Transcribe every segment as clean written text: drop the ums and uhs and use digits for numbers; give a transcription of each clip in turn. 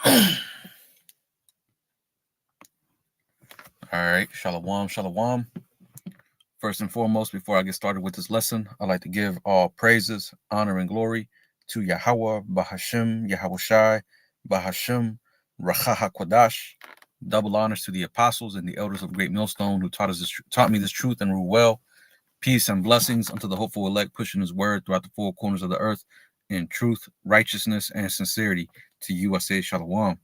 All right, shalom, shalom. First and foremost, before I get started with this lesson, I'd like to give all praises, honor, and glory to Yahweh, Bahashim, Yahweh Shai, Bahashim, Rachaha Kwadash. Double honors to the apostles and the elders of Great Millstone who taught me this truth and rule well. Peace and blessings unto the hopeful elect, pushing his word throughout the four corners of the earth in truth, righteousness, and sincerity. To you I say shalom.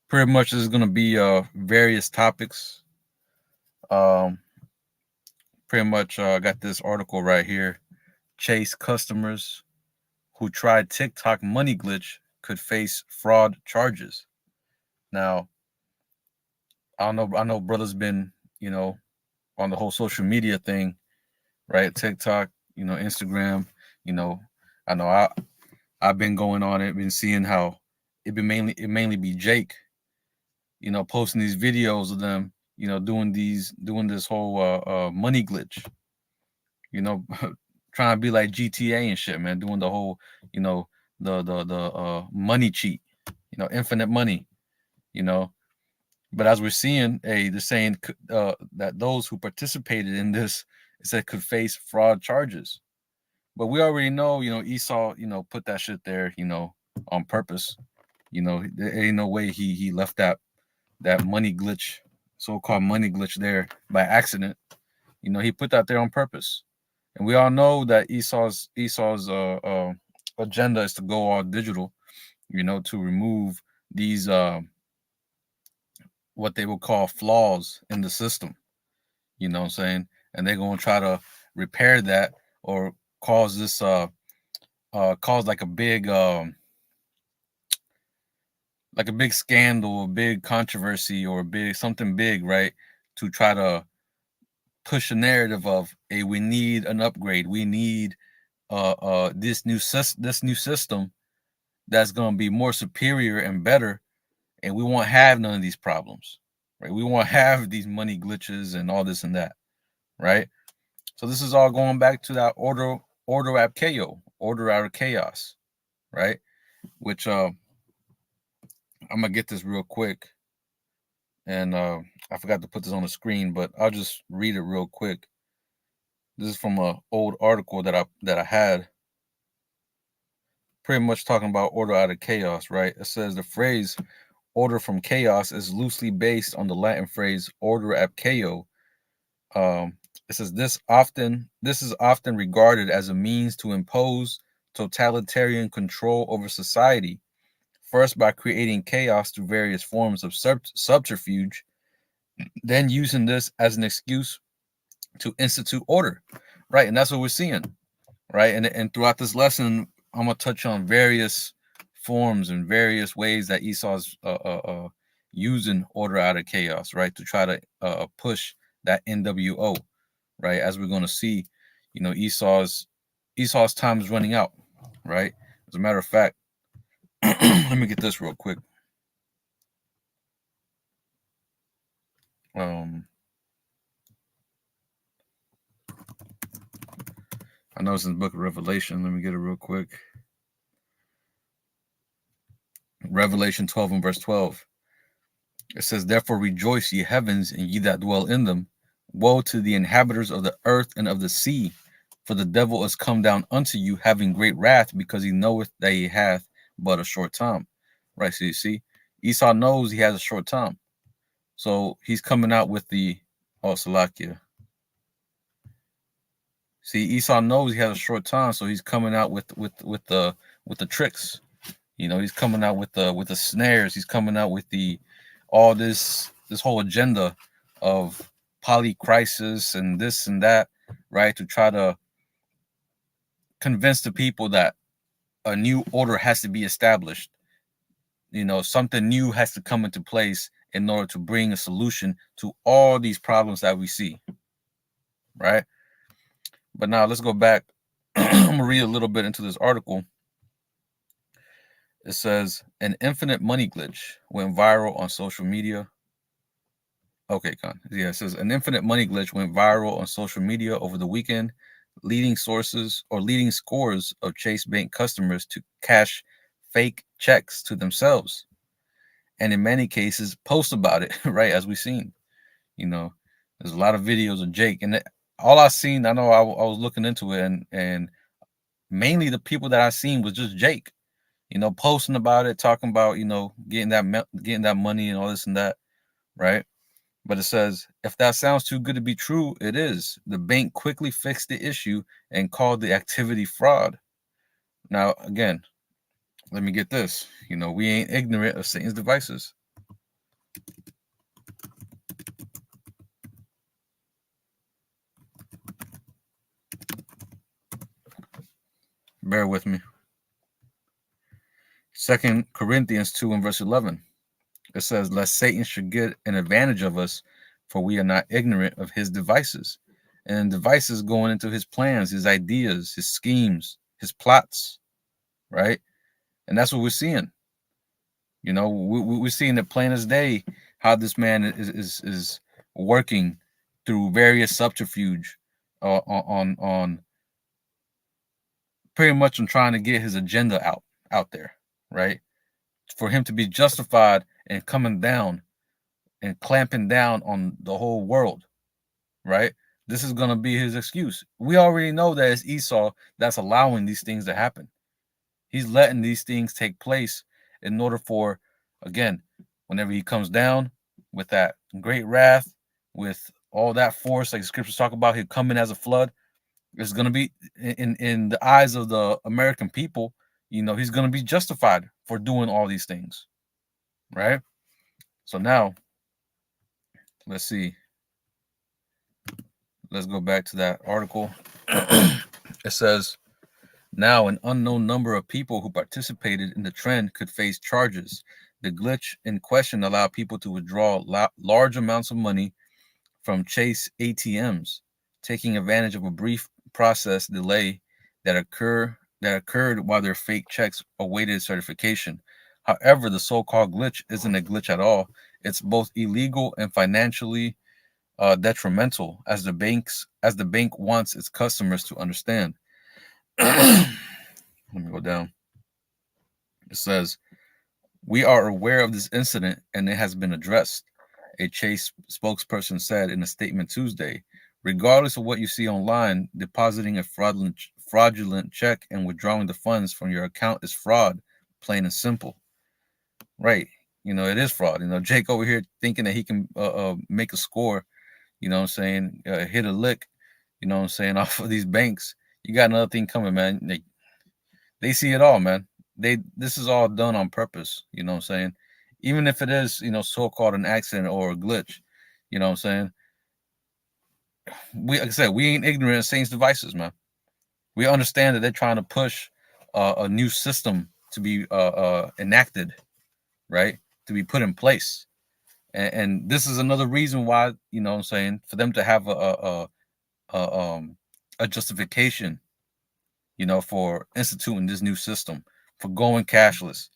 Pretty much this is going to be various topics. Pretty much got this article right here. Chase customers who tried TikTok money glitch could face fraud charges. Now, I know brothers been, on the whole social media thing, right? TikTok, Instagram, you know, I know I've been going on it, been seeing how it mainly be Jake, posting these videos of them, doing this whole money glitch, you know, trying to be like GTA and shit, man, doing the whole, you know, the money cheat, infinite money, you know. But as we're seeing, they're saying that those who participated in this, it said, could face fraud charges. But we already know, Esau, put that shit there, on purpose. There ain't no way he left that money glitch, so-called money glitch there by accident. He put that there on purpose. And we all know that Esau's agenda is to go all digital, to remove these what they will call flaws in the system. You know what I'm saying? And they're gonna try to repair that or cause this cause like a big scandal, a big controversy, or something big, right? To try to push a narrative of, hey, we need an upgrade. We need this new system that's gonna be more superior and better, and we won't have none of these problems, right? We won't have these money glitches and all this and that, right? So this is all going back to that order ab chaos, order out of chaos, right? Which I'm gonna get this real quick, and I forgot to put this on the screen, but I'll just read it real quick. This is from an old article that I had, pretty much talking about order out of chaos, right? It says the phrase order from chaos is loosely based on the Latin phrase order ab chaos. It says this is often regarded as a means to impose totalitarian control over society, first by creating chaos through various forms of subterfuge, then using this as an excuse to institute order, right? And that's what we're seeing, right? And throughout this lesson, I'm gonna touch on various forms and various ways that Esau's using order out of chaos, right, to try to push that NWO, right? As we're going to see, Esau's time is running out, right? As a matter of fact, let me get this real quick. I know it's in the book of Revelation. Let me get it real quick. Revelation 12 and verse 12. It says, therefore rejoice, ye heavens, and ye that dwell in them. Woe to the inhabitants of the earth and of the sea, for the devil is come down unto you, having great wrath, because he knoweth that he hath but a short time. Right, so you see, Esau knows he has a short time. So he's coming out with the, Salakia. See, Esau knows he has a short time, so he's coming out with the tricks. He's coming out with the snares. He's coming out with all this whole agenda of polycrisis and this and that, right? To try to convince the people that a new order has to be established. Something new has to come into place in order to bring a solution to all these problems that we see, right? But now let's go back. I'm going to read a little bit into this article. It says, an infinite money glitch went viral on social media. Okay, Con. Yeah, it says, an infinite money glitch went viral on social media over the weekend, leading scores of Chase Bank customers to cash fake checks to themselves, and in many cases post about it, right? As we've seen, there's a lot of videos of Jake, and all I seen, I know I was looking into it, and mainly the people that I seen was just Jake, posting about it, talking about, getting that money and all this and that, right? But it says, if that sounds too good to be true, it is. The bank quickly fixed the issue and called the activity fraud. Now, again, let me get this. We ain't ignorant of Satan's devices. Bear with me. 2 Corinthians 2 and verse 11. It says, lest Satan should get an advantage of us, for we are not ignorant of his devices. And devices going into his plans, his ideas, his schemes, his plots, right? And that's what we're seeing. We're seeing it plain as day how this man is working through various subterfuge on pretty much on trying to get his agenda out there, right? For him to be justified in coming down and clamping down on the whole world, right? This is going to be his excuse. We already know that it's Esau that's allowing these things to happen. He's letting these things take place in order for, again, whenever he comes down with that great wrath, with all that force, like the scriptures talk about, he'll come in as a flood. It's going to be in the eyes of the American people, he's going to be justified for doing all these things, right? So now, let's see. Let's go back to that article. It says, now an unknown number of people who participated in the trend could face charges. The glitch in question allowed people to withdraw large amounts of money from Chase ATMs, taking advantage of a brief process delay that occurred while their fake checks awaited certification. However, the so-called glitch isn't a glitch at all. It's both illegal and financially detrimental, as the bank wants its customers to understand. Let me go down. It says, we are aware of this incident and it has been addressed, a Chase spokesperson said in a statement Tuesday. Regardless of what you see online, depositing a fraudulent check and withdrawing the funds from your account is fraud, plain and simple. Right. It is fraud. Jake over here thinking that he can make a score, hit a lick, off of these banks. You got another thing coming, man. They see it all, man. This is all done on purpose, even if it is, so-called an accident or a glitch, like I said, we ain't ignorant of Satan's devices, man. We understand that they're trying to push a new system to be enacted, right, to be put in place, and this is another reason why, for them to have a justification, for instituting this new system, for going cashless.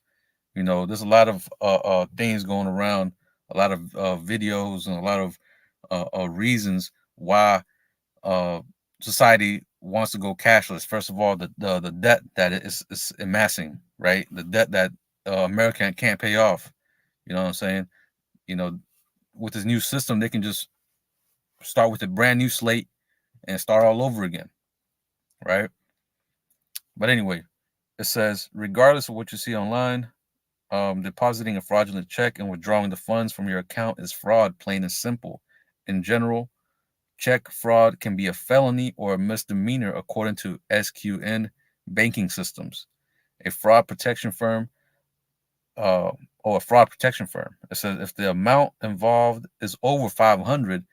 There's a lot of things going around, a lot of videos, and a lot of reasons why society wants to go cashless. First of all, the debt that is amassing, right? The debt that America can't pay off. You know what I'm saying? With this new system, they can just start with a brand new slate and start all over again, right? But anyway, it says, regardless of what you see online, depositing a fraudulent check and withdrawing the funds from your account is fraud, plain and simple. In general, check fraud can be a felony or a misdemeanor according to SQN banking systems. A fraud protection firm or a fraud protection firm. It says if the amount involved is over 500,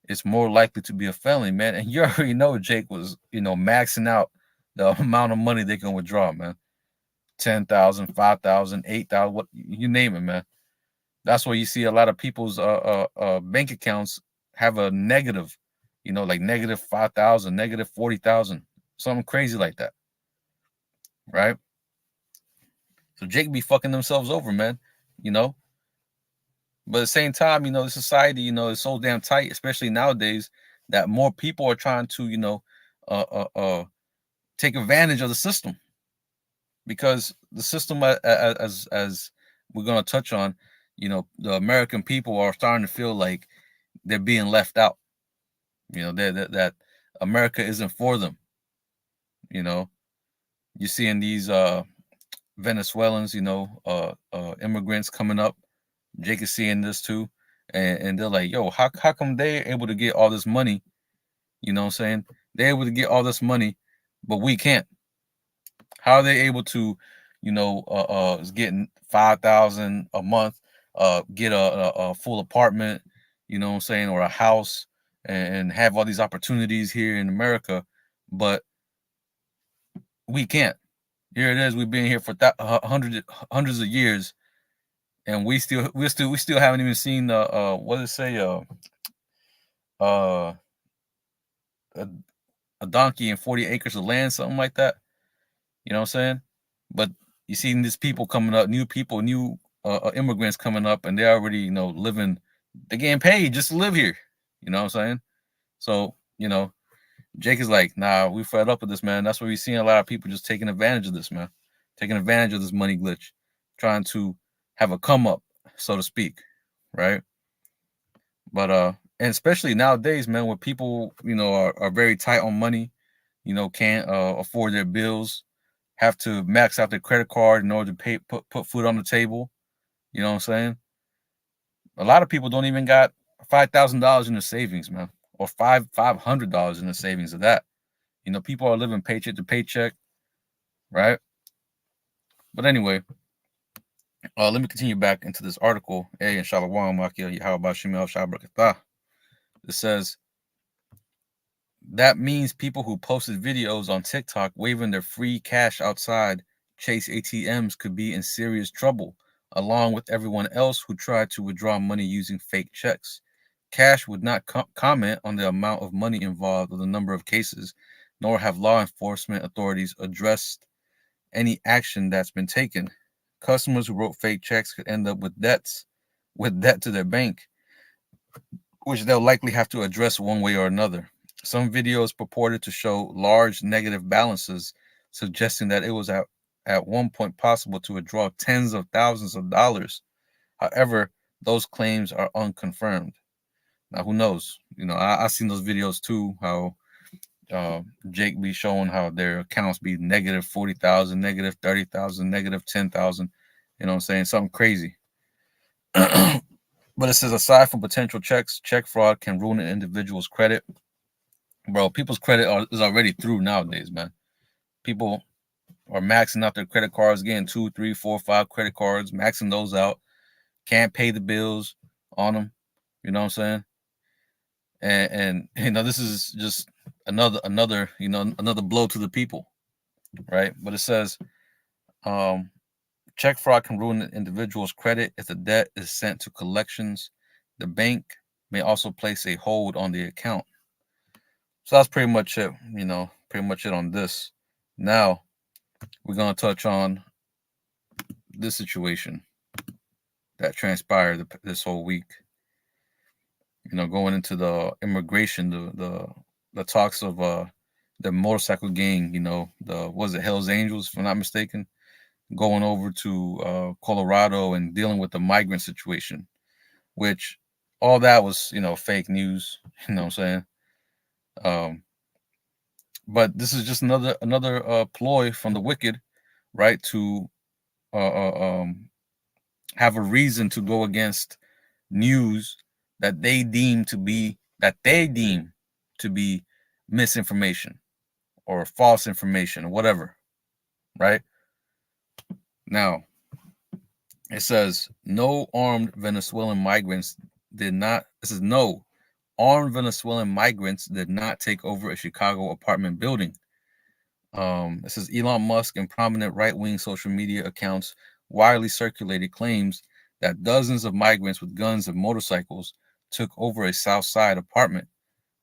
it's more likely to be a felony, man. And you already know Jake was, maxing out the amount of money they can withdraw, man. 10,000, 5,000, 8,000, what you name it, man. That's why you see a lot of people's bank accounts have a negative, like negative 5,000, negative 40,000, something crazy like that, right? So Jake be fucking themselves over, man, But at the same time, the society, is so damn tight, especially nowadays, that more people are trying to, take advantage of the system, because the system, as we're gonna touch on, the American people are starting to feel like they're being left out. That America isn't for them. You know, you're seeing these Venezuelans, immigrants coming up. Jake is seeing this too, and they're like, "Yo, how come they able to get all this money?" You know what I'm saying? They're able to get all this money, but we can't. How are they able to, getting 5,000 a month, get a full apartment, you know what I'm saying, or a house, and have all these opportunities here in America, but we can't. Here it is. We've been here for hundreds of years, and we still haven't even seen what does it say, uh a, a donkey and 40 acres of land, something like that. You know what I'm saying? But you see these people coming up, new people, new immigrants coming up, and they're already, living. They're getting paid just to live here. You know what I'm saying? So, Jake is like, nah, we fed up with this, man. That's why we're seeing a lot of people just taking advantage of this, man. Taking advantage of this money glitch, trying to have a come up, so to speak, right? But and especially nowadays, man, where people, are very tight on money, can't afford their bills, have to max out their credit card in order to put food on the table. You know what I'm saying? A lot of people don't even got $5,000 in their savings, man, or $500 in the savings of that. People are living paycheck to paycheck, right? But anyway, let me continue back into this article. Hey, and Shalom, Makia, how about Shemel Shabrakatah? It says that means people who posted videos on TikTok waving their free cash outside Chase ATMs could be in serious trouble, along with everyone else who tried to withdraw money using fake checks. Cash would not comment on the amount of money involved or the number of cases, nor have law enforcement authorities addressed any action that's been taken. Customers who wrote fake checks could end up with debt to their bank, which they'll likely have to address one way or another. Some videos purported to show large negative balances, suggesting that it was at one point possible to withdraw tens of thousands of dollars. However, those claims are unconfirmed. Now, who knows? I've seen those videos too, how Jake be showing how their accounts be negative 40,000, negative 30,000, negative 10,000. You know what I'm saying? Something crazy. But it says aside from potential checks, check fraud can ruin an individual's credit. Bro, people's credit is already through nowadays, man. People are maxing out their credit cards, getting 2, 3, 4, 5 credit cards, maxing those out. Can't pay the bills on them. You know what I'm saying? And this is just another blow to the people, right? But it says check fraud can ruin an individual's credit if the debt is sent to collections. The bank may also place a hold on the account. So that's pretty much it, pretty much it on this. Now, we're going to touch on this situation that transpired this whole week. Going into the immigration, the talks of the motorcycle gang, was it Hell's Angels, if I'm not mistaken, going over to Colorado and dealing with the migrant situation, which all that was, fake news, you know what I'm saying? But this is just another ploy from the wicked, right? To have a reason to go against news that they deem to be misinformation or false information or whatever, right? Now, it says no armed Venezuelan migrants did not. This is no armed Venezuelan migrants did not take over a Chicago apartment building. It says Elon Musk and prominent right-wing social media accounts widely circulated claims that dozens of migrants with guns and motorcycles took over a South Side apartment.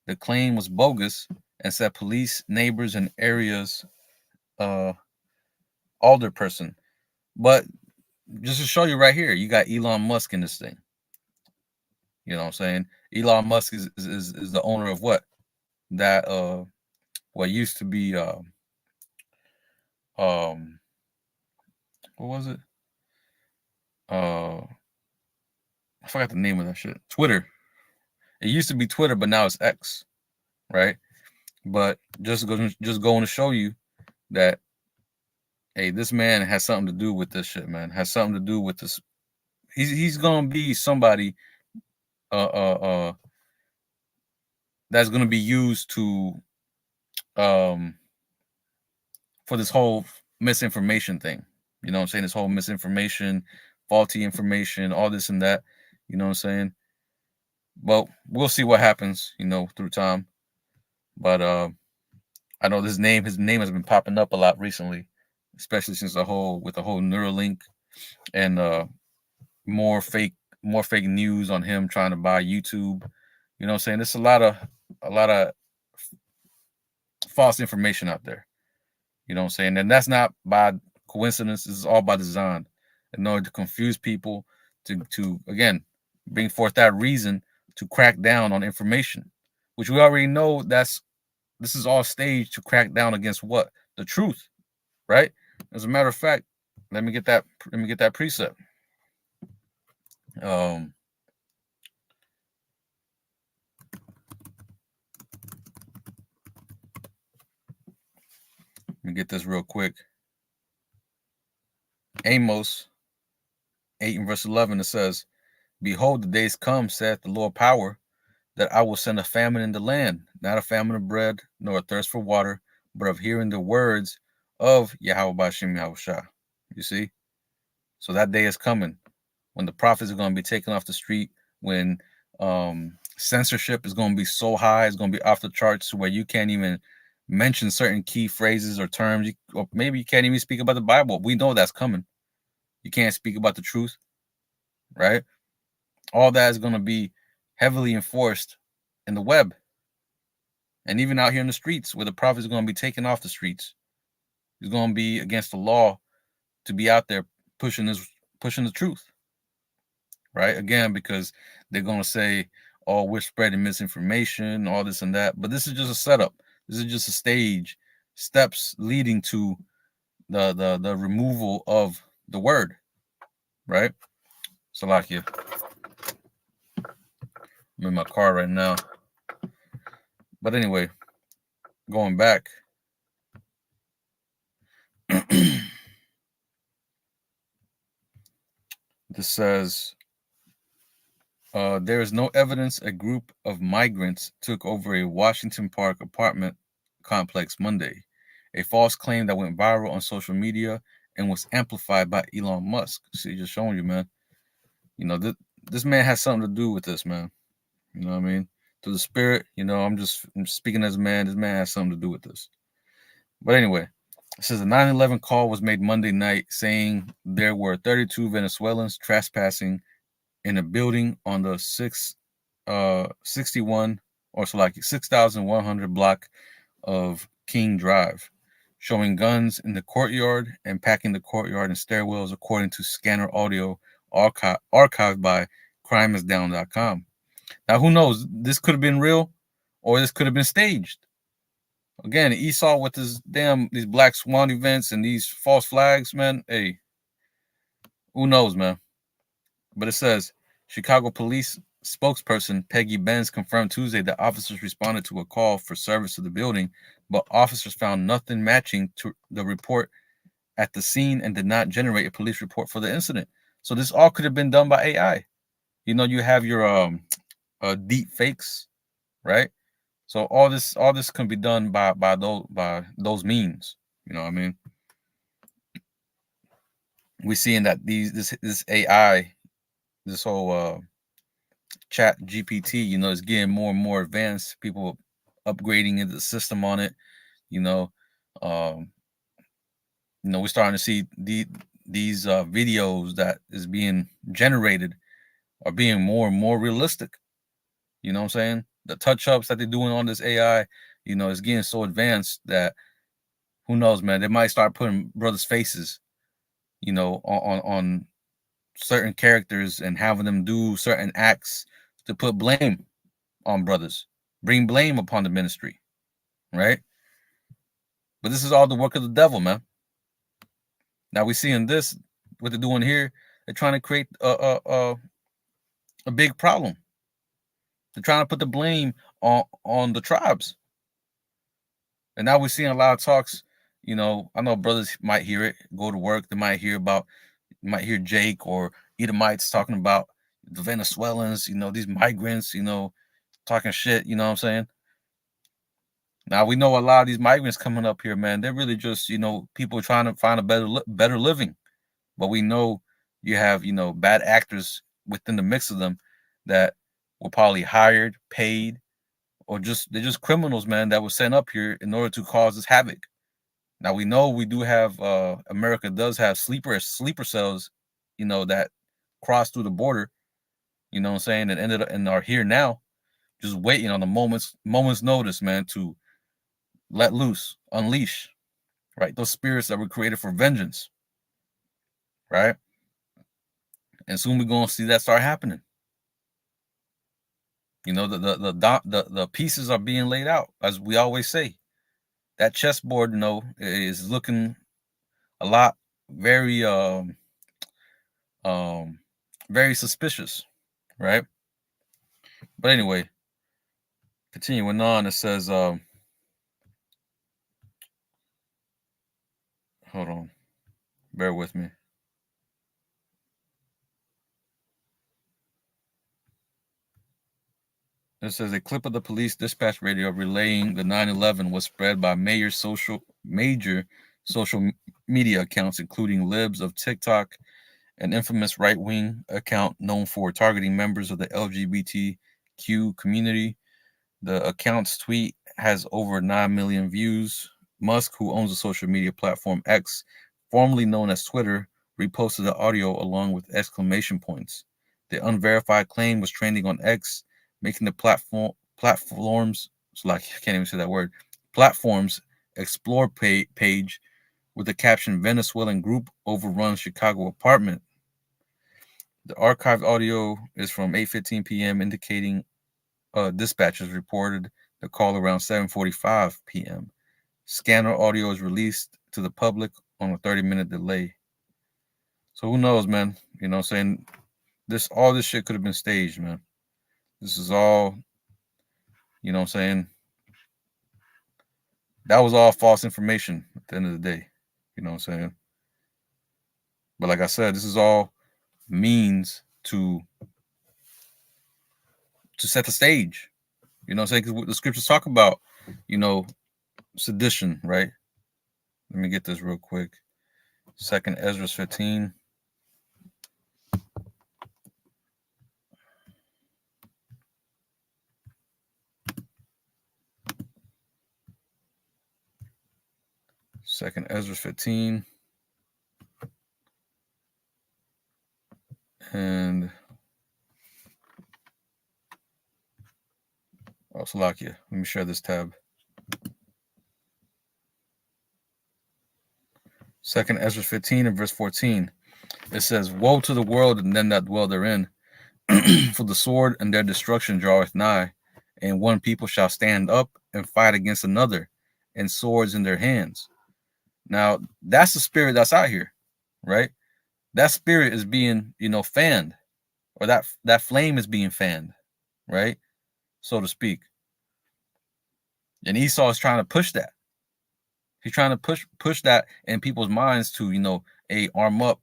The claim was bogus and said police, neighbors, and areas alderperson. But just to show you right here, you got Elon Musk in this thing. You know what I'm saying? Elon Musk is the owner of what? That what used to be what was it? I forgot the name of that shit. Twitter. It used to be Twitter, but now it's X, right? But just going to show you that, hey, this man has something to do with this shit, man. Has something to do with this. He's gonna be somebody that's gonna be used to for this whole misinformation thing. You know what I'm saying? This whole misinformation, faulty information, all this and that. You know what I'm saying? Well, we'll see what happens, through time. But I know his name has been popping up a lot recently, especially since the whole Neuralink and more fake news on him trying to buy YouTube. You know what I'm saying? There's a lot of false information out there. You know what I'm saying? And that's not by coincidence. This is all by design in order to confuse people, to again bring forth that reason to crack down on information, which we already know this is all staged to crack down against what? The truth, right? As a matter of fact, let me get that precept. Let me get this real quick. Amos 8 and verse 11, it says, "Behold, the days come, saith the Lord power, that I will send a famine in the land, not a famine of bread, nor a thirst for water, but of hearing the words of Yahweh Bashim Yahushua." You see? So that day is coming when the prophets are going to be taken off the street, when censorship is going to be so high, it's going to be off the charts to where you can't even mention certain key phrases or terms, or maybe you can't even speak about the Bible. We know that's coming. You can't speak about the truth, right? All that is going to be heavily enforced in the web, and even out here in the streets, where the prophets are going to be taken off the streets. It's going to be against the law to be out there pushing the truth, right? Again, because they're going to say, "Oh, we're spreading misinformation, all this and that." But this is just a setup. This is just a stage, steps leading to the removal of the word, right? Salakia. I'm in my car right now. But anyway, going back. This says, there is no evidence a group of migrants took over a Washington Park apartment complex Monday, a false claim that went viral on social media and was amplified by Elon Musk. See, just showing you, man. This man has something to do with this, man. You know what I mean? Through the spirit, I'm speaking as a man. This man has something to do with this. But anyway, it says a 9/11 call was made Monday night saying there were 32 Venezuelans trespassing in a building on the 61 or so like 6,100 block of King Drive, showing guns in the courtyard and packing the courtyard and stairwells, according to scanner audio archived by crimeisdown.com. Now, who knows? This could have been real, or this could have been staged. Again, Esau with these Black Swan events and these false flags, man. Hey, who knows, man? But it says Chicago police spokesperson Peggy Benz confirmed Tuesday that officers responded to a call for service to the building, but officers found nothing matching to the report at the scene and did not generate a police report for the incident. So this all could have been done by AI. You have your deep fakes, right? So all this can be done by those means. You know what I mean? We're seeing that this AI, this whole chat GPT, is getting more and more advanced. People upgrading into the system on it. We're starting to see these videos that is being generated are being more and more realistic. You know what I'm saying? The touch-ups that they're doing on this AI, is getting so advanced that who knows, man, they might start putting brothers' faces, on certain characters and having them do certain acts to put blame on brothers, bring blame upon the ministry, right? But this is all the work of the devil, man. Now we seeing this, what they're doing here. They're trying to create a big problem. They're trying to put the blame on the tribes. And now we're seeing a lot of talks. I know brothers might hear it, go to work. They might hear Jake or Edomites talking about the Venezuelans, these migrants, talking shit, you know what I'm saying? Now we know a lot of these migrants coming up here, man. They're really just, people trying to find a better living. But we know you have, bad actors within the mix of them that were probably hired, paid, or they're just criminals, man, that were sent up here in order to cause this havoc. Now we know we do have America does have sleeper cells, that cross through the border, you know what I'm saying, and ended up and are here now, just waiting on the moment's notice, man, to let loose, unleash, right? Those spirits that were created for vengeance, right? And soon we're gonna see that start happening. The pieces are being laid out, as we always say. That chessboard, is looking a lot very very suspicious, right? But anyway, continuing on, it says hold on, bear with me. It says a clip of the police dispatch radio relaying the 9/11 was spread by major social media accounts, including libs of TikTok, an infamous right-wing account known for targeting members of the LGBTQ community. The account's tweet has over 9 million views. Musk, who owns the social media platform X, formerly known as Twitter, reposted the audio along with exclamation points. The unverified claim was trending on X, making the platforms, so like I can't even say that word, platforms explore page with the caption "Venezuelan group overruns Chicago apartment." The archived audio is from 8:15 p.m., indicating dispatchers reported the call around 7:45 p.m. Scanner audio is released to the public on a 30-minute delay. So who knows, man? You know what I'm saying? All this shit could have been staged, man. This is all, you know what I'm saying? That was all false information at the end of the day. You know what I'm saying? But like I said, this is all means to set the stage. You know what I'm saying? Because the scriptures talk about, sedition, right? Let me get this real quick. 2nd Ezra 15. Second Ezra 15. And Salakia. Let me share this tab. 2nd Ezra 15 and verse 14. It says, "Woe to the world and them that dwell therein, for the sword and their destruction draweth nigh, and one people shall stand up and fight against another, and swords in their hands." Now, that's the spirit that's out here, right? That spirit is being, fanned, or that flame is being fanned, right? So to speak. And Esau is trying to push that. He's trying to push that in people's minds to, hey, arm up.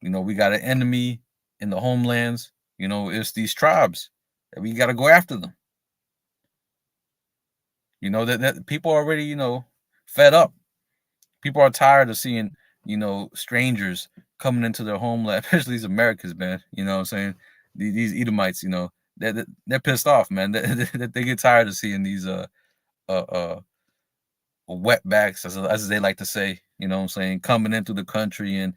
We got an enemy in the homelands. It's these tribes that we got to go after them. That people are already, fed up. People are tired of seeing, strangers coming into their homeland, especially these Americans, man. You know what I'm saying? These Edomites, they're pissed off, man. They get tired of seeing these wetbacks, as they like to say, you know what I'm saying, coming into the country and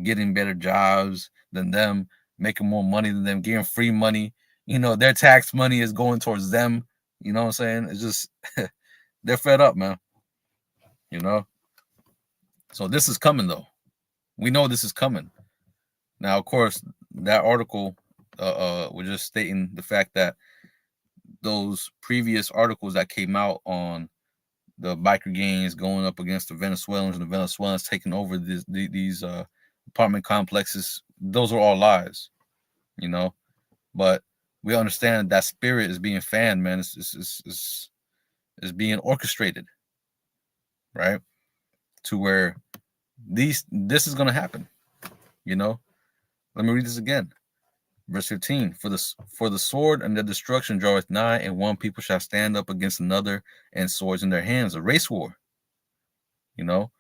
getting better jobs than them, making more money than them, getting free money. Their tax money is going towards them. You know what I'm saying? It's just they're fed up, man. So this is coming, though. We know this is coming. Now, of course, that article was just stating the fact that those previous articles that came out on the biker gangs going up against the Venezuelans, and the Venezuelans taking over these apartment complexes. Those are all lies, you know. But we understand that spirit is being fanned, man. It's being orchestrated, right? To where this is gonna happen, you know. Let me read this again. Verse 15, for the sword and the destruction draweth nigh, and one people shall stand up against another, and swords in their hands, a race war, you know.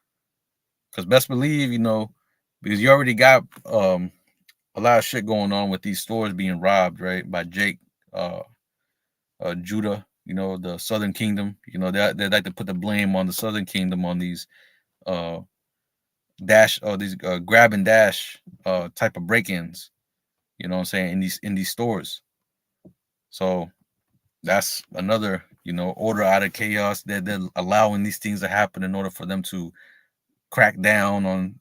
Because best believe, you know, because you already got a lot of shit going on with these stores being robbed, right, by Jake Judah, you know, the Southern Kingdom. You know, they like to put the blame on the Southern Kingdom on these these grab and dash type of break-ins. You know what I'm saying, in these stores. So that's another, you know, order out of chaos. They're allowing these things to happen in order for them to crack down on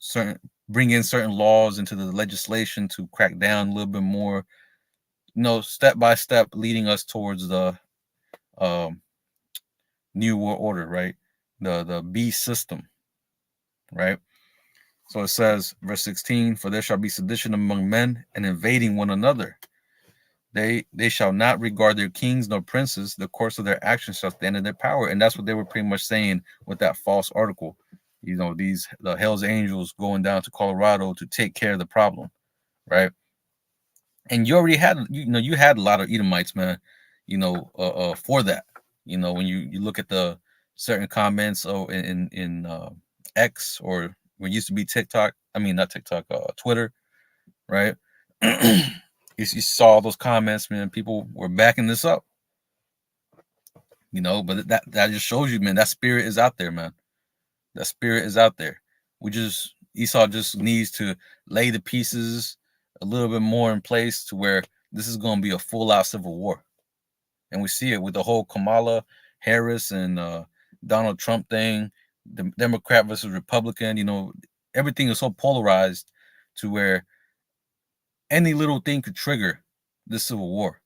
bring in certain laws into the legislation to crack down a little bit more, you know, step by step, leading us towards the New World Order, right? The beast system, right? So it says, verse 16, for there shall be sedition among men, and invading one another. They shall not regard their kings nor princes. The course of their actions shall stand in their power. And that's what they were pretty much saying with that false article. You know, the Hell's Angels going down to Colorado to take care of the problem, right? And you already had, you had a lot of Edomites, man, you know, for that. You know, when you look at the certain comments in X, or what used to be TikTok, I mean, not TikTok, Twitter, right? You saw those comments, man. People were backing this up, you know. But that just shows you, man, that spirit is out there, man. That spirit is out there. Esau just needs to lay the pieces a little bit more in place to where this is going to be a full-out civil war. And we see it with the whole Kamala Harris and Donald Trump thing, the Democrat versus Republican. You know, everything is so polarized to where any little thing could trigger this civil war.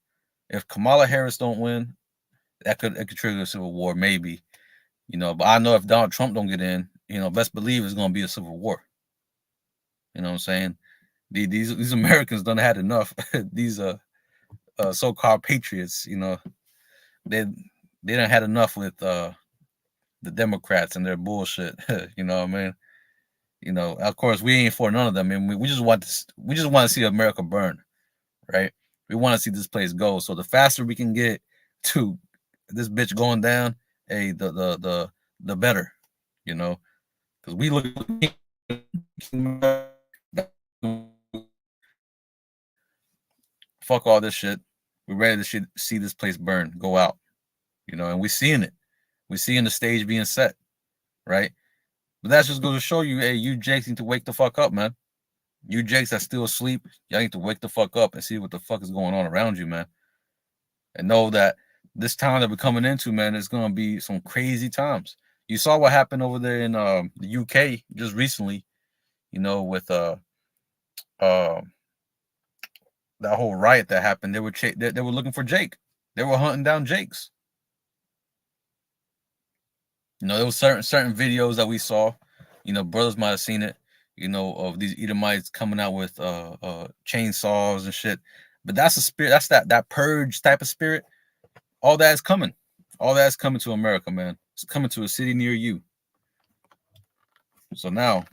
If Kamala Harris don't win, that could trigger a civil war, maybe. You know, but I know if Donald Trump don't get in, you know, best believe it's going to be a civil war. You know what I'm saying? These Americans done had enough. These so-called patriots, you know, they done had enough with the Democrats and their bullshit. You know what I mean? You know, of course, we ain't for none of them. I mean, we just want to see America burn, right? We want to see this place go. So the faster we can get to this bitch going down, hey, the better, you know, because we look. Fuck all this shit. We're ready to see this place burn, go out, you know, and we're seeing it. We're seeing the stage being set, right? But that's just going to show you, hey, you Jakes need to wake the fuck up, man. You Jakes that still asleep, y'all need to wake the fuck up and see what the fuck is going on around you, man. And know that this town that we're coming into, man, is going to be some crazy times. You saw what happened over there in the UK just recently, you know, with that whole riot that happened. They were looking for Jake. They were hunting down Jakes. You know, there was certain videos that we saw. You know, brothers might have seen it. You know, of these Edomites coming out with chainsaws and shit. But that's a spirit. That's that purge type of spirit. All that is coming. All that is coming to America, man. It's coming to a city near you. So now,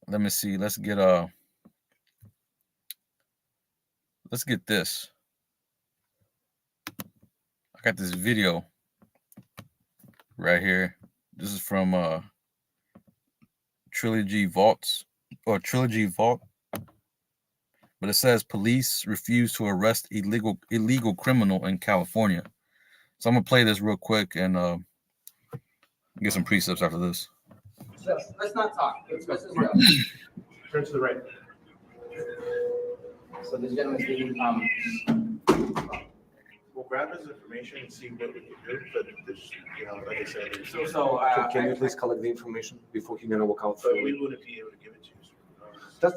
let me see. Let's get this. I got this video right here. This is from Trilogy Vault, but it says police refuse to arrest illegal criminal in California. So I'm gonna play this real quick and get some precepts after this. So let's not talk. Let's go. Turn to the right. So this gentleman speaking. We'll grab his information and see what we can do, but there's, you know, like I said, Can you please collect the information before he's gonna walk out? but we wouldn't be able to give it to you.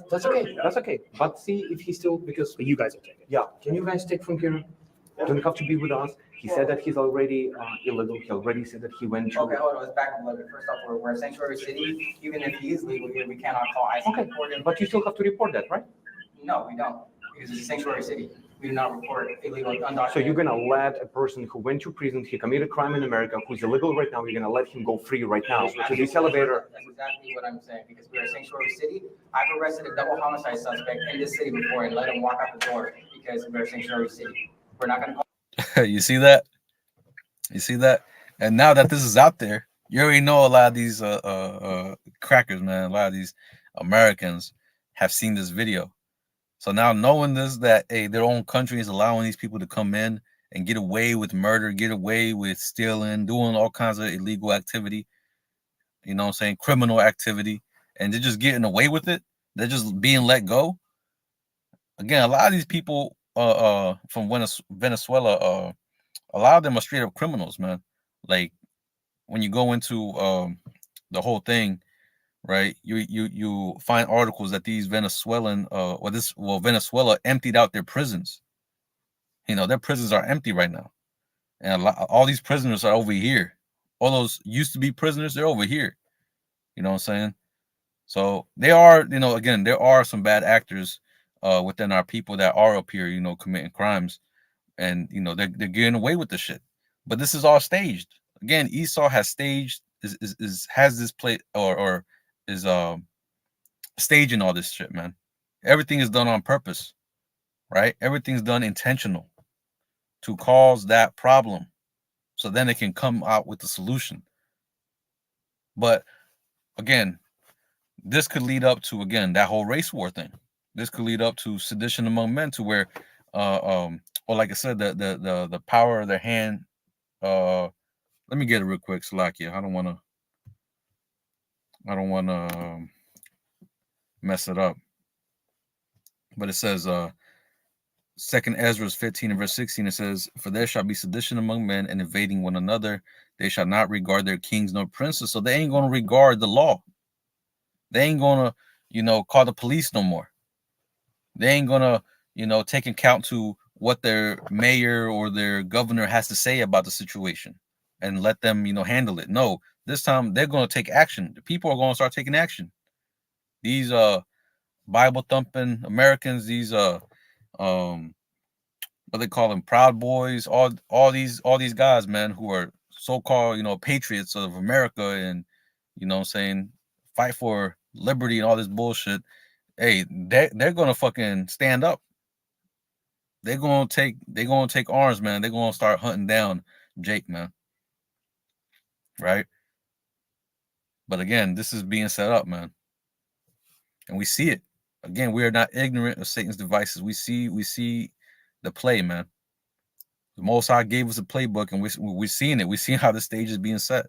That's okay. That's okay. But see if he still, because But you guys will take it. yeah, can you guys take from here? Don't have to be with us. He said that he's already illegal. He already said that he went to. Okay, hold on, let's back up a little bit. First off, we're a sanctuary city. Even if he is legal here, we cannot call ICE and report him. But you still have to report that, right? No, we don't, because it's a sanctuary city. We do not report illegal, undocumented. So you're gonna let a person who went to prison, he committed crime in America, who's illegal right now, you're gonna let him go free right now to this elevator. That's exactly what I'm saying, because we're a sanctuary city. I've arrested a double homicide suspect in this city before and let him walk out the door because we're a sanctuary city. We're not gonna call. You see that? You see that? And now that this is out there, you already know a lot of these crackers, man. A lot of these Americans have seen this video. So now knowing this, that hey, their own country is allowing these people to come in and get away with murder, get away with stealing, doing all kinds of illegal activity, you know what I'm saying, criminal activity, and they're just getting away with it. They're just being let go. Again, a lot of these people from Venezuela, a lot of them are straight up criminals, man. Like when you go into the whole thing, right? You find articles that these Venezuelan Venezuela emptied out their prisons. You know, their prisons are empty right now, and all these prisoners are over here. All those used to be prisoners, they're over here. You know what I'm saying? So they are, you know, again, there are some bad actors within our people that are up here, you know, committing crimes, and you know they're getting away with the shit. But this is all staged. Again, Esau has staged has this play or is staging all this shit, man. Everything is done on purpose, right? Everything's done intentional to cause that problem, so then it can come out with the solution. But again, this could lead up to that whole race war thing. This could lead up to sedition among men, to where, or like I said, the power of their hand. Let me get it real quick, Salakia. I don't want to mess it up. But it says, Second Ezra 15 and verse 16. It says, "For there shall be sedition among men, and invading one another. They shall not regard their kings nor princes." So they ain't gonna regard the law. They ain't gonna, call the police no more. They ain't gonna, take account to what their mayor or their governor has to say about the situation and let them, handle it. No, this time they're gonna take action. The people are gonna start taking action. These Bible thumping Americans, these what they call them, Proud Boys, all these guys, man, who are so-called, patriots of America, and what I'm saying, fight for liberty and all this bullshit. Hey, they're gonna fucking stand up. They're gonna take arms, man. They're gonna start hunting down Jake, man. Right? But again, this is being set up, man. And we see it. Again, we are not ignorant of Satan's devices. We see the play, man. The Most High gave us a playbook, and we're seeing it. We're seeing how the stage is being set.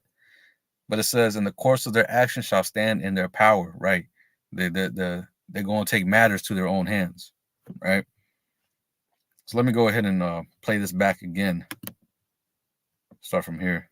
But it says, "In the course of their action shall stand in their power." Right? They're going to take matters to their own hands. Right? So let me go ahead and play this back again. Start from here.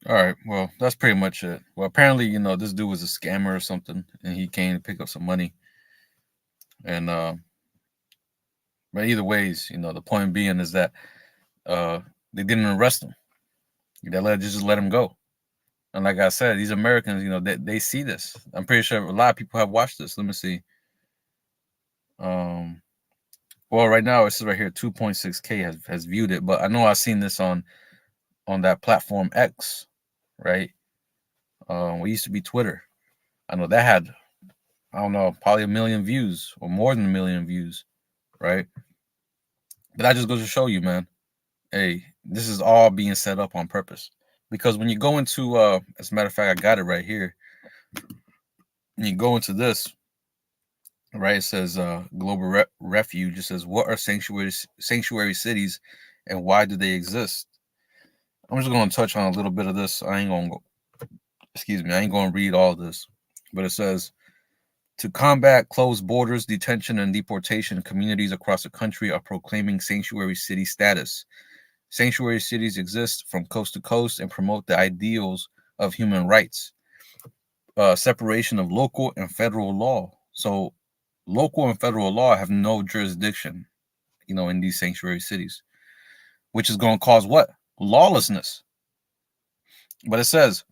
All right. Well, that's pretty much it. Well, apparently, this dude was a scammer or something, and he came to pick up some money. And but either ways, the point being is that they didn't arrest him. They just let him go. And like I said, these Americans, they see this. I'm pretty sure a lot of people have watched this. Let me see. Well, right now it says right here 2.6K has viewed it, but I know I've seen this on that platform X, right? What used to be Twitter. I know that had, I don't know, probably 1 million views or more than 1 million views, right? But that just goes to show you, man. Hey, this is all being set up on purpose. Because when you go into, as a matter of fact, I got it right here. When you go into this, right, it says Global Refuge. It says, what are sanctuary cities and why do they exist? I'm just going to touch on a little bit of this. I ain't going to read all this. But it says, to combat closed borders, detention, and deportation, communities across the country are proclaiming sanctuary city status. Sanctuary cities exist from coast to coast and promote the ideals of human rights, separation of local and federal law. So local and federal law have no jurisdiction, in these sanctuary cities, which is going to cause what? Lawlessness. But it says,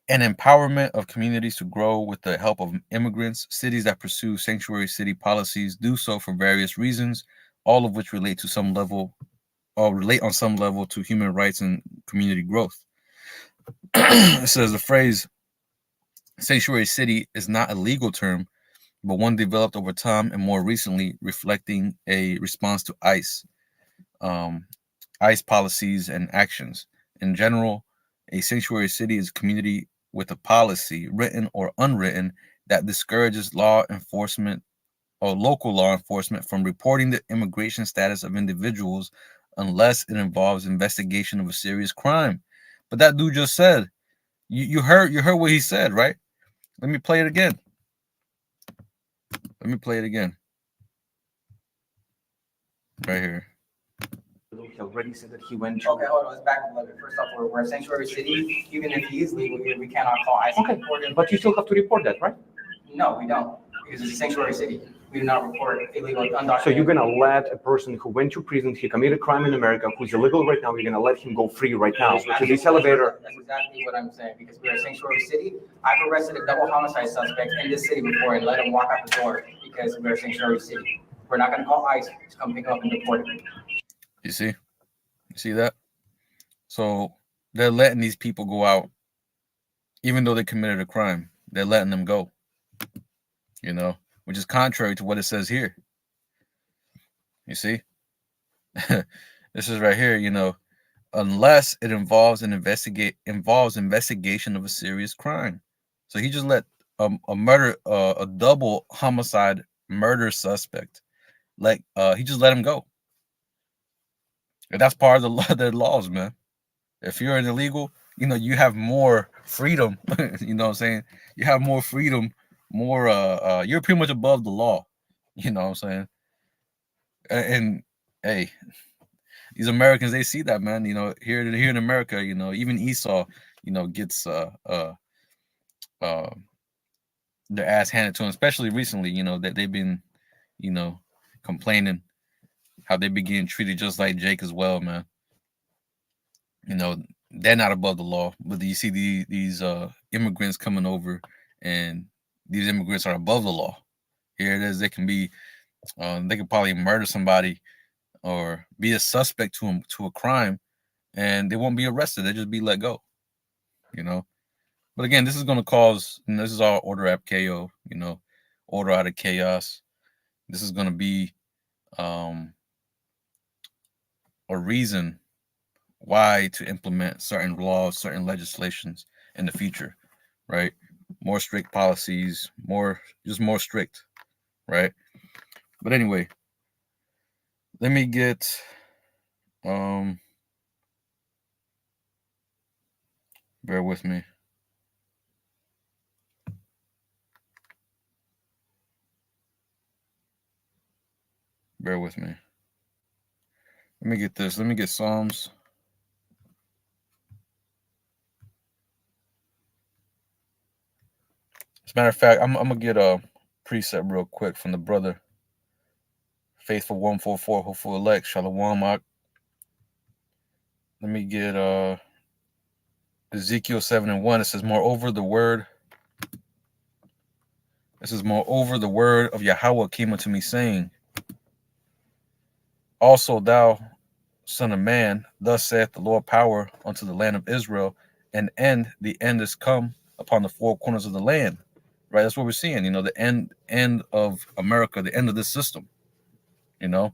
an empowerment of communities to grow with the help of immigrants. Cities that pursue sanctuary city policies do so for various reasons, all of which relate to some level or relate on some level to human rights and community growth. It says the phrase sanctuary city is not a legal term, but one developed over time and more recently reflecting a response to ICE policies and actions. In general, a sanctuary city is a community with a policy, written or unwritten, that discourages law enforcement or local law enforcement from reporting the immigration status of individuals unless it involves investigation of a serious crime. But that dude just said, you heard what he said, right? Let me play it again. Right here. He already said that he went to. Okay, hold on, let's back up a little bit. First off, we're a sanctuary city. Even if he is legal here, we cannot call ICE. Okay, but you still have to report that, right? No, we don't, because it's a sanctuary city. We do not report illegal, undocumented. So you're gonna let a person who went to prison, he committed a crime in America, who's illegal right now, you're gonna let him go free right now to this elevator? That's exactly what I'm saying, because we're a sanctuary city. I've arrested a double homicide suspect in this city before and let him walk out the door because we're a sanctuary city. We're not gonna call ICE to come pick him up and deport him. You see that? So they're letting these people go out, even though they committed a crime. They're letting them go, which is contrary to what it says here. You see? This is right here, unless it involves investigation of a serious crime. So he just let a double homicide murder suspect, he just let him go. And that's part of their laws, man. If you're an illegal, you have more freedom. You know what I'm saying? You have more freedom, more you're pretty much above the law. You know what I'm saying? And hey, these Americans, they see that, man. Here in America, even Esau, gets their ass handed to him, especially recently, that they've been, complaining how they be getting treated just like Jake as well, man. They're not above the law, but you see these immigrants coming over, and these immigrants are above the law. Here it is. They can be, they could probably murder somebody or be a suspect to a crime, and they won't be arrested. They just be let go, But again, this is going to cause, and this is all order app KO, order out of chaos. This is going to be a reason why to implement certain laws, certain legislations in the future, right? More strict policies, more strict, right? But anyway, let me get bear with me. Bear with me. Let me get this. Let me get Psalms. As a matter of fact, I'm gonna get a preset real quick from the brother Faithful 144, Hopeful Elect, Shalom. Let me get Ezekiel 7:1. It says, moreover, the word of Yahweh came unto me, saying, also thou, son of man, thus saith the Lord power unto the land of Israel, the end is come upon the four corners of the land. Right? That's what we're seeing, the end of America, the end of this system, and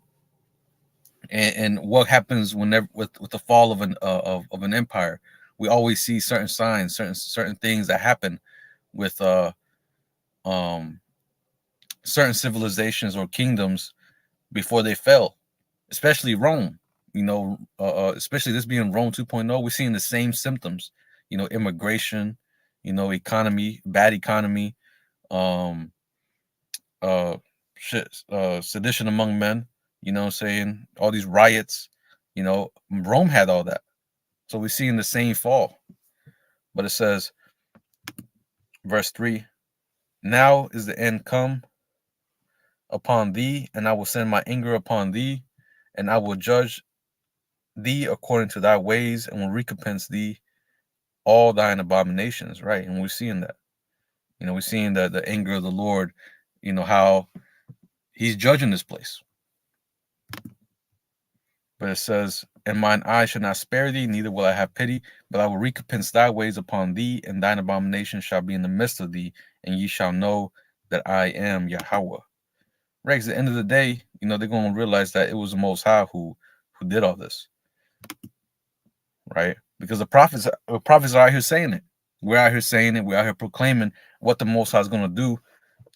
what happens whenever with the fall of an empire. We always see certain signs, certain things that happen with certain civilizations or kingdoms before they fell, especially Rome. Especially this being Rome 2.0, we're seeing the same symptoms. Immigration, economy, bad economy, sedition among men. Saying all these riots. Rome had all that. So we're seeing the same fall. But it says, verse 3, now is the end come upon thee, and I will send my anger upon thee, and I will judge thee according to thy ways, and will recompense thee all thine abominations. Right? And we're seeing that. We're seeing the anger of the Lord, how he's judging this place. But it says, and mine eye shall not spare thee, neither will I have pity, but I will recompense thy ways upon thee, and thine abomination shall be in the midst of thee, and ye shall know that I am Yahweh. Right? 'Cause at the end of the day, they're going to realize that it was the Most High who did all this. Right? Because the prophets are out here saying it. We're out here saying it. We're out here proclaiming what the Most High is going to do,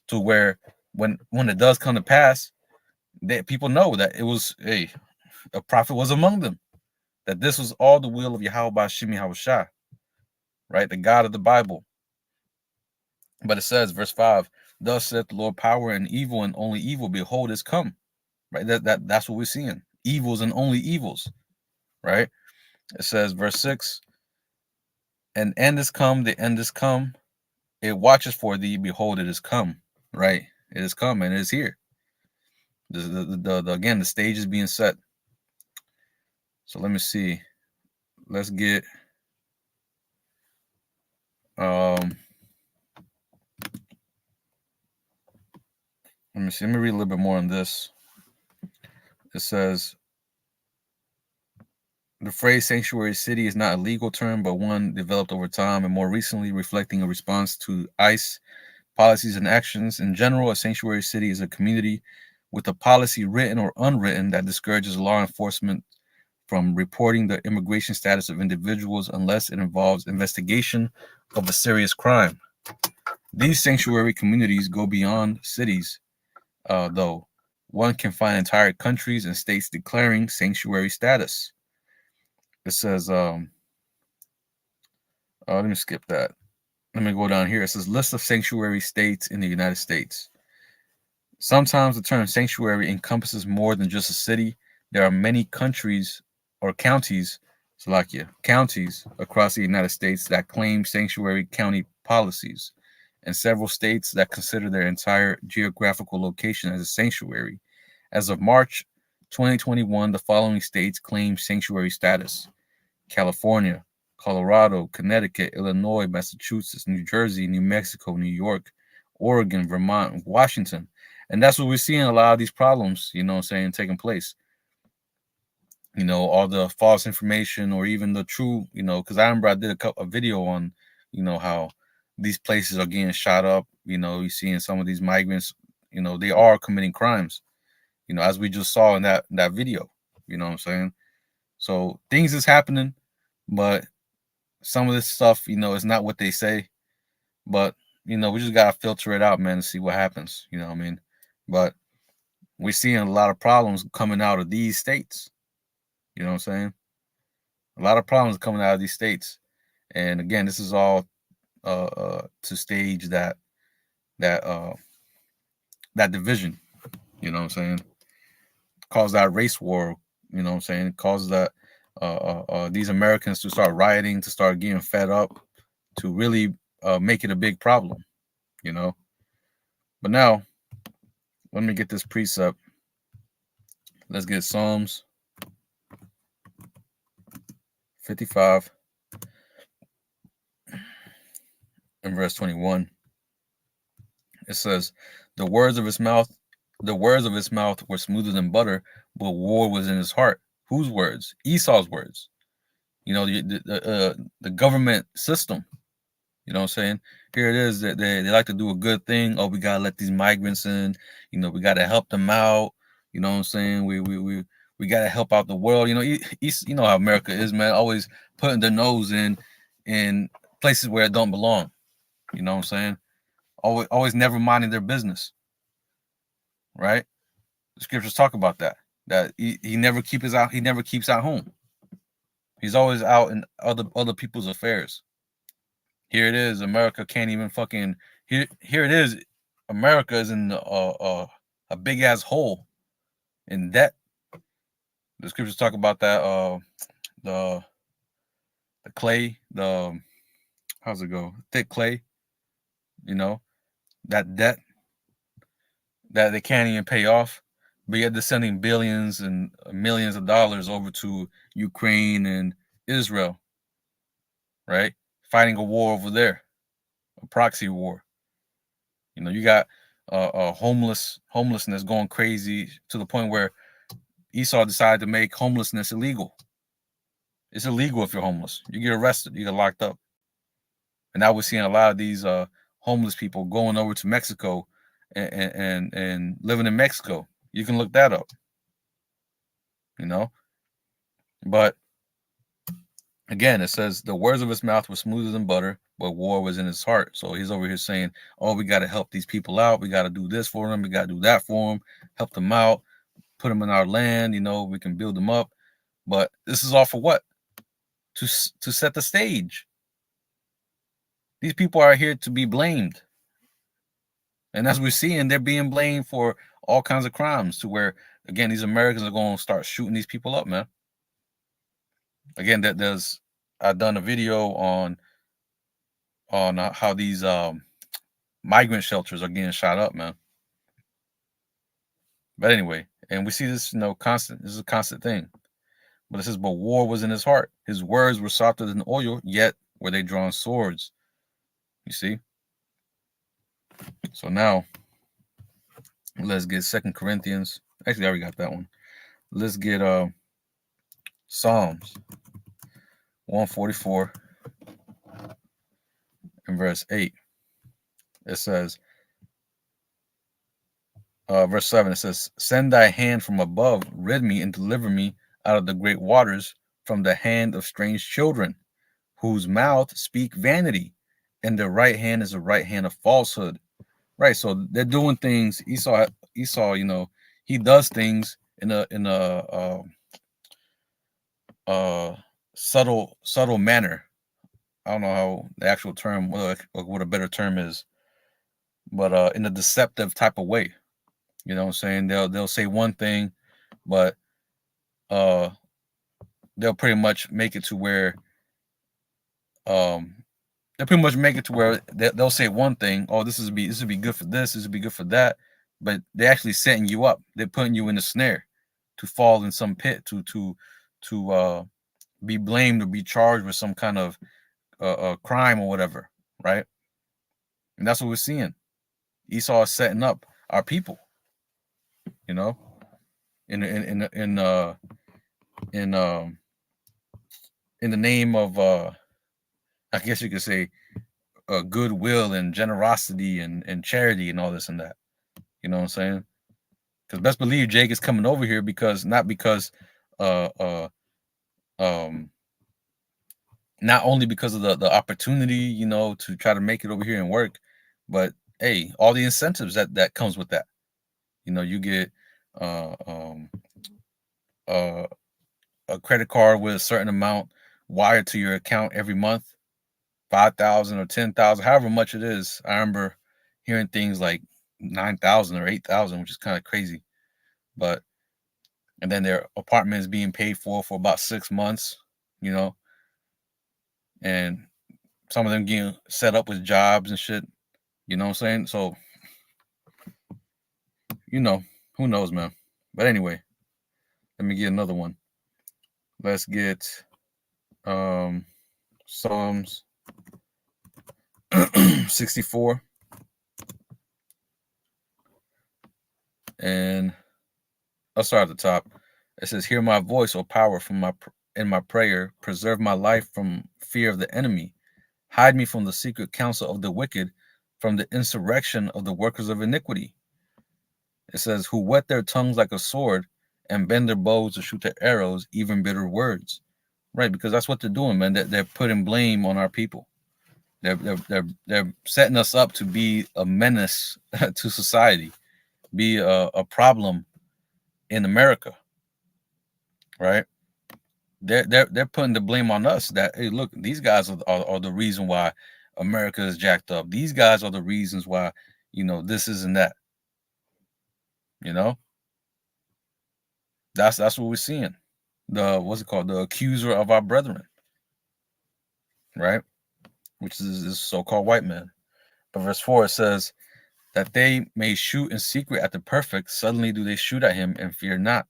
to where when it does come to pass, that people know that it was a prophet was among them, that this was all the will of Yahweh Bashim Yahushua, right? The God of the Bible. But it says, verse 5, thus saith the Lord, power and evil, and only evil, behold, is come. Right? That's what we're seeing. Evils and only evils. Right? It says, verse 6, an end is come, the end is come. It watches for thee, behold, it is come. Right? It is come, and it is here. Again, the stage is being set. So let me see. Let's get let me see. Let me read a little bit more on this. It says, the phrase sanctuary city is not a legal term, but one developed over time and more recently reflecting a response to ICE policies and actions. In general, a sanctuary city is a community with a policy, written or unwritten, that discourages law enforcement from reporting the immigration status of individuals unless it involves investigation of a serious crime. These sanctuary communities go beyond cities, though. One can find entire countries and states declaring sanctuary status. It says, let me skip that. Let me go down here. It says, list of sanctuary states in the United States. Sometimes the term sanctuary encompasses more than just a city. There are many countries or counties across the United States that claim sanctuary county policies, and several states that consider their entire geographical location as a sanctuary. As of March 2021, the following states claim sanctuary status: California, Colorado, Connecticut, Illinois, Massachusetts, New Jersey, New Mexico, New York, Oregon, Vermont, and Washington. And that's what we're seeing, a lot of these problems, taking place. All the false information, or even the true, because I remember I did a video on, how these places are getting shot up. You're seeing some of these migrants, they are committing crimes, as we just saw in that video, you know what I'm saying? So things is happening, but some of this stuff, is not what they say. But, we just got to filter it out, man, and see what happens. You know what I mean? But we're seeing a lot of problems coming out of these states. You know what I'm saying? A lot of problems coming out of these states. And again, this is all to stage that division. You know what I'm saying? Cause that race war. You know what I'm saying? Cause that these Americans to start rioting, to start getting fed up, to really make it a big problem. you know. But now, let me get this precept. Let's get Psalms 55 and verse 21. It says, the words of his mouth were smoother than butter, but war was in his heart. Whose words? Esau's words. You know, the government system. You know what I'm saying? Here it is that they like to do a good thing. Oh, we gotta let these migrants in. You know, we gotta help them out. You know what I'm saying? We gotta help out the world. You know, you know how America is, man. Always putting their nose in places where it don't belong. You know what I'm saying? Always never minding their business. Right? The scriptures talk about that. That he never keeps out home. He's always out in other people's affairs. Here it is. America can't even fucking here it is. America is in a big ass hole in debt. The scriptures talk about that. The clay. How's it go? Thick clay. You know, that debt that they can't even pay off, but yet they're sending billions and millions of dollars over to Ukraine and Israel, right? Fighting a war over there, a proxy war. You know, you got homelessness going crazy to the point where Esau decided to make homelessness illegal. It's illegal if you're homeless. You get arrested, you get locked up. And now we're seeing a lot of these homeless people going over to Mexico and living in Mexico. You can look that up. You know, but again, it says the words of his mouth were smoother than butter, but war was in his heart. So he's over here saying, oh, we got to help these people out. We got to do this for them. We got to do that for them, help them out, put them in our land. You know, we can build them up. But this is all for what? To set the stage. These people are here to be blamed. And as we're seeing, they're being blamed for all kinds of crimes to where, again, these Americans are going to start shooting these people up, man. Again, I've done a video on how these migrant shelters are getting shot up, man. But anyway, and we see this, you know, constant. This is a constant thing. But it says, but war was in his heart. His words were softer than oil, yet were they drawn swords. You see? So now, let's get 2 Corinthians. Actually, I already got that one. Let's get Psalms 144 and verse 8. It says, verse 7, it says, send thy hand from above, rid me and deliver me out of the great waters, from the hand of strange children, whose mouth speak vanity, and their right hand is the right hand of falsehood. Right, so they're doing things. Esau, you know, he does things in a subtle manner. I don't know how the actual term, what a better term is, but in a deceptive type of way. You know what I'm saying? They'll say one thing, but they'll pretty much make it to where they'll say one thing. Oh, this would be good for this would be good for that, but they're actually setting you up. They're putting you in a snare to fall in some pit, to be blamed or be charged with some kind of crime or whatever, right? And that's what we're seeing. Esau is setting up our people, you know, in the name of I guess you could say goodwill and generosity and charity and all this and that. You know what I'm saying? Because best believe Jake is coming over here not only because of the opportunity, you know, to try to make it over here and work, but hey, all the incentives that comes with that. You know, you get a credit card with a certain amount wired to your account every month, 5,000 or 10,000, however much it is. I remember hearing things like 9,000 or 8,000, which is kind of crazy. And then their apartment is being paid for about 6 months, you know, and some of them getting set up with jobs and shit. You know what I'm saying? So, you know, who knows, man. But anyway, let me get another one. Let's get Psalms 64. And I'll start at the top. It says, "Hear my voice, O power, in my prayer. Preserve my life from fear of the enemy. Hide me from the secret counsel of the wicked, from the insurrection of the workers of iniquity." It says, "Who whet their tongues like a sword and bend their bows to shoot their arrows, even bitter words." Right, because that's what they're doing, man. They're putting blame on our people. They're setting us up to be a menace to society, be a problem in America. Right? They're putting the blame on us. That, hey, look, these guys are the reason why America is jacked up. These guys are the reasons why, this isn't that. That's what we're seeing. What's it called? The accuser of our brethren, right? Which is this so-called white man. But verse 4, it says that they may shoot in secret at the perfect. Suddenly do they shoot at him and fear not.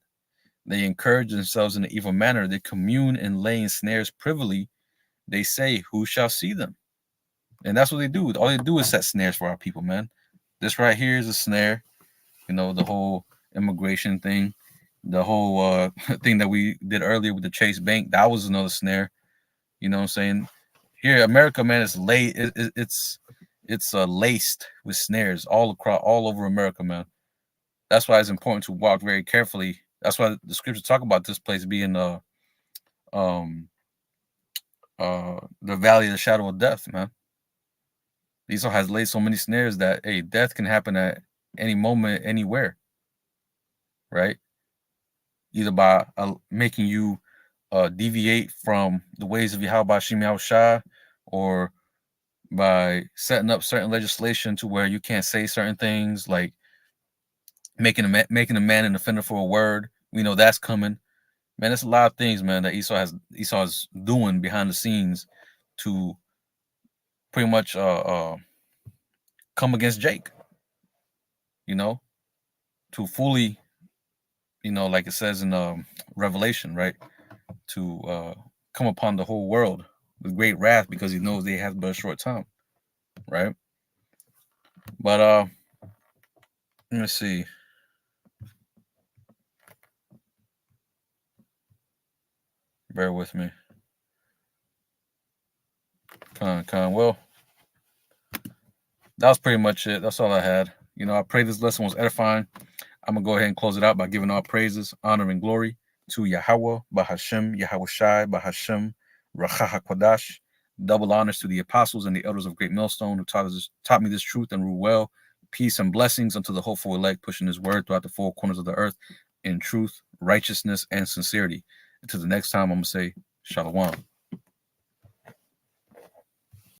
They encourage themselves in an evil manner. They commune and lay in snares privily. They say, who shall see them? And that's what they do. All they do is set snares for our people, man. This right here is a snare. The whole immigration thing, the whole thing that we did earlier with the Chase Bank, that was another snare. You know what I'm saying? Here, America, man, it's laced with snares all over America, man. That's why it's important to walk very carefully. That's why the scriptures talk about this place being the valley of the shadow of death, man. Esau has laid so many snares that, hey, death can happen at any moment, anywhere, right? Either by making you deviate from the ways of Yahweh Shem Yahushua, or by setting up certain legislation to where you can't say certain things, like making a man an offender for a word. We know that's coming, man. There's a lot of things, man, that Esau is doing behind the scenes to pretty much come against Jake, to fully, like it says in Revelation, right, to come upon the whole world with great wrath, because he knows they have but a short time, right? But let me see. Bear with me. Well, that was pretty much it. That's all I had. I pray this lesson was edifying. I'm going to go ahead and close it out by giving all praises, honor, and glory to Yahweh, Bahashem, Yahushai, Bahashem, Racha HaKodash. Double honors to the apostles and the elders of Great Millstone who taught me this truth and rule well. Peace and blessings unto the hopeful elect, pushing his word throughout the four corners of the earth in truth, righteousness, and sincerity. Until the next time, I'm going to say Shalom.